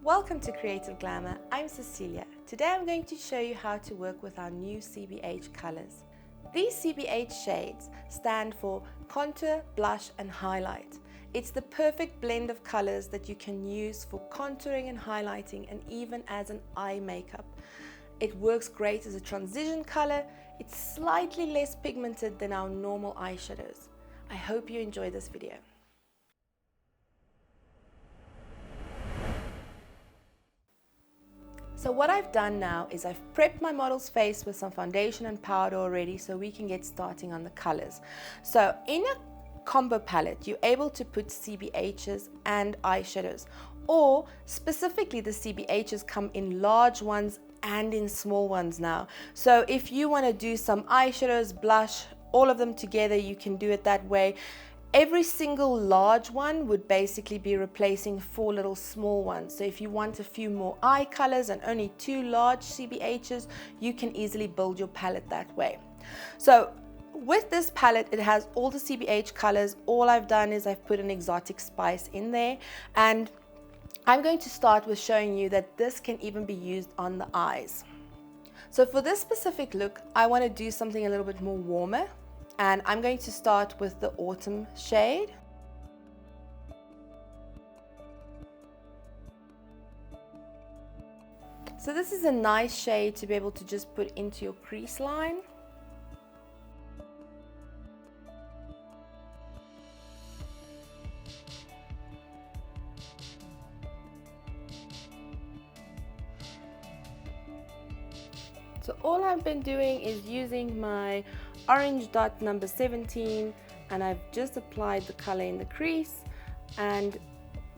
Welcome to Creative Glamour. I'm Cecilia. Today I'm going to show you how to work with our new CBH colors. These CBH shades stand for contour, blush and highlight. It's the perfect blend of colors that you can use for contouring and highlighting and even as an eye makeup. It works great as a transition color. It's slightly less pigmented than our normal eyeshadows. I hope you enjoy this video. So what I've done now is I've prepped my model's face with some foundation and powder already so we can get starting on the colors. So in a combo palette, you're able to put CBHs and eyeshadows, or specifically the CBHs come in large ones and in small ones now. So if you want to do some eyeshadows, blush, all of them together, you can do it that way. Every single large one would basically be replacing 4 little small ones. So if you want a few more eye colors and only 2 large CBHs, you can easily build your palette that way. So with this palette, it has all the CBH colors. All I've done is I've put an exotic spice in there, and I'm going to start with showing you that this can even be used on the eyes. So for this specific look, I want to do something a little bit more warmer. And I'm going to start with the autumn shade. So this is a nice shade to be able to just put into your crease line. So all I've been doing is using my orange dot number 17, and I've just applied the color in the crease, and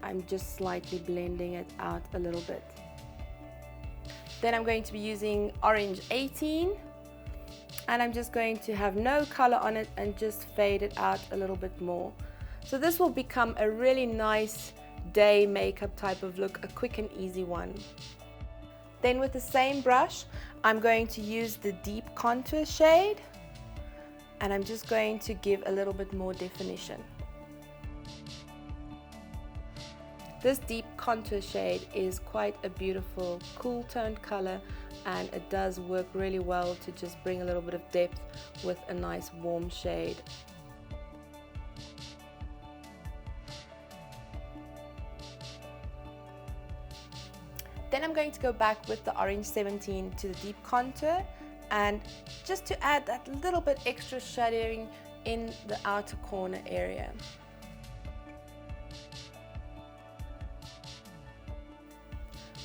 I'm just slightly blending it out a little bit. Then I'm going to be using orange 18, and I'm just going to have no color on it and just fade it out a little bit more. So this will become a really nice day makeup type of look, a quick and easy one. Then with the same brush, I'm going to use the deep contour shade, and I'm just going to give a little bit more definition. This deep contour shade is quite a beautiful, cool toned color, and it does work really well to just bring a little bit of depth with a nice warm shade. Then I'm going to go back with the orange 17 to the deep contour, and just to add that little bit extra shadowing in the outer corner area.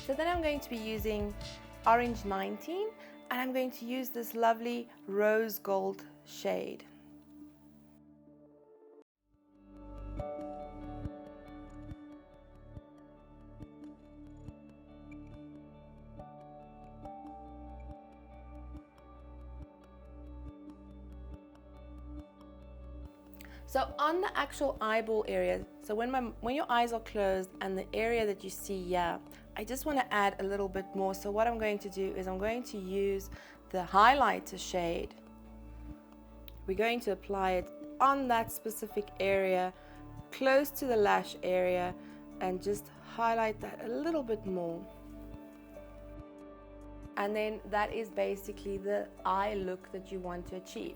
So then I'm going to be using orange 19, and I'm going to use this lovely rose gold shade. So on the actual eyeball area, so when your eyes are closed and the area that you see here, I just want to add a little bit more. So what I'm going to do is I'm going to use the highlighter shade. We're going to apply it on that specific area, close to the lash area, and just highlight that a little bit more. And then that is basically the eye look that you want to achieve.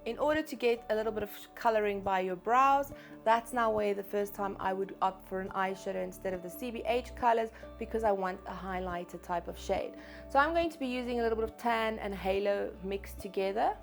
In order to get a little bit of coloring by your brows, that's now where the first time I would opt for an eyeshadow instead of the CBH colors, because I want a highlighter type of shade. So I'm going to be using a little bit of tan and halo mixed together.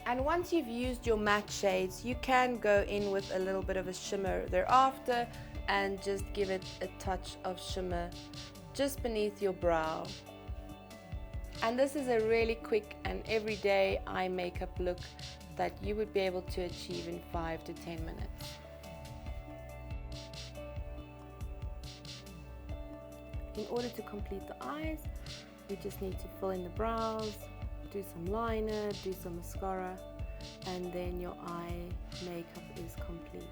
And once you've used your matte shades, you can go in with a little bit of a shimmer thereafter and just give it a touch of shimmer just beneath your brow. And this is a really quick and everyday eye makeup look that you would be able to achieve in 5 to 10 minutes. In order to complete the eyes, you just need to fill in the brows, do some liner, do some mascara, and then your eye makeup is complete.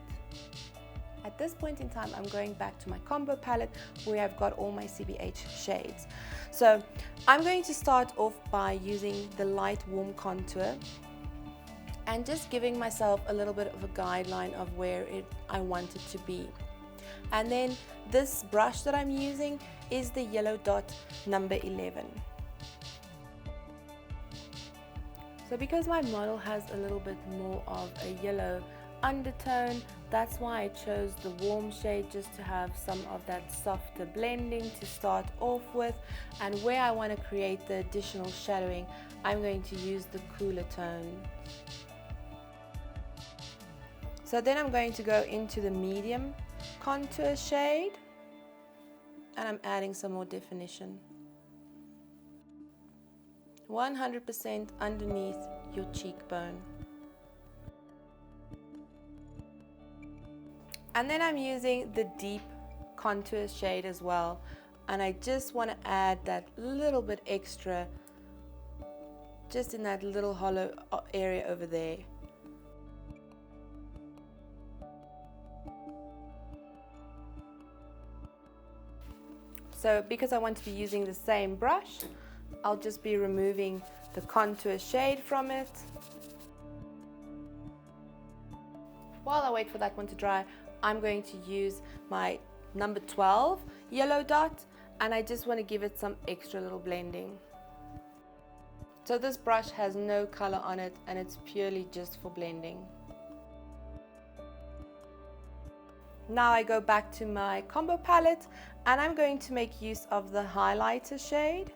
At this point in time, I'm going back to my combo palette where I've got all my CBH shades. So I'm going to start off by using the light warm contour and just giving myself a little bit of a guideline of where I want it to be. And then this brush that I'm using is the yellow dot number 11. So because my model has a little bit more of a yellow undertone, that's why I chose the warm shade, just to have some of that softer blending to start off with. And where I want to create the additional shadowing, I'm going to use the cooler tone. So then I'm going to go into the medium contour shade and I'm adding some more definition. 100% underneath your cheekbone. And then I'm using the deep contour shade as well, and I just want to add that little bit extra just in that little hollow area over there. So because I want to be using the same brush, I'll just be removing the contour shade from it. While I wait for that one to dry, I'm going to use my number 12 yellow dot, and I just want to give it some extra little blending. So this brush has no color on it and it's purely just for blending. Now I go back to my combo palette and I'm going to make use of the highlighter shade.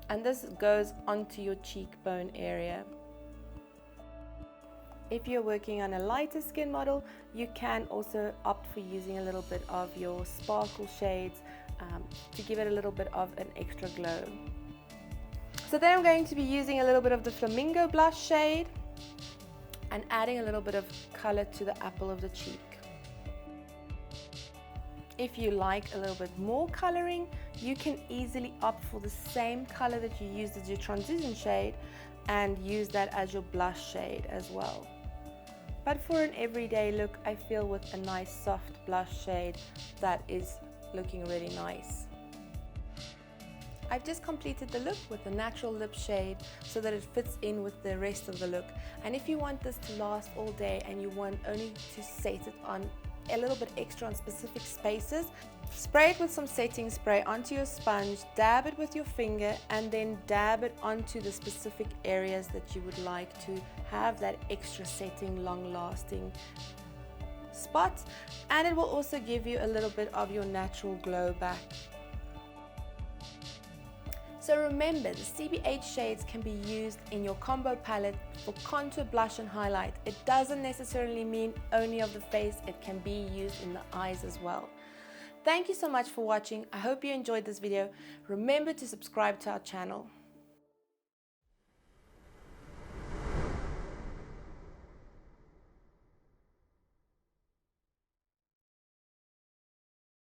And this goes onto your cheekbone area. If you're working on a lighter skin model, you can also opt for using a little bit of your sparkle shades to give it a little bit of an extra glow. So then I'm going to be using a little bit of the Flamingo blush shade and adding a little bit of color to the apple of the cheek. If you like a little bit more coloring, you can easily opt for the same color that you used as your transition shade and use that as your blush shade as well. But for an everyday look, I feel with a nice soft blush shade, that is looking really nice. I've just completed the look with a natural lip shade so that it fits in with the rest of the look. And if you want this to last all day and you want only to set it on a little bit extra on specific spaces, spray it with some setting spray onto your sponge, dab it with your finger, and then dab it onto the specific areas that you would like to have that extra setting, long-lasting spot. And it will also give you a little bit of your natural glow back. So remember, the CBH shades can be used in your combo palette for contour, blush and highlight. It doesn't necessarily mean only of the face, it can be used in the eyes as well. Thank you so much for watching. I hope you enjoyed this video. Remember to subscribe to our channel.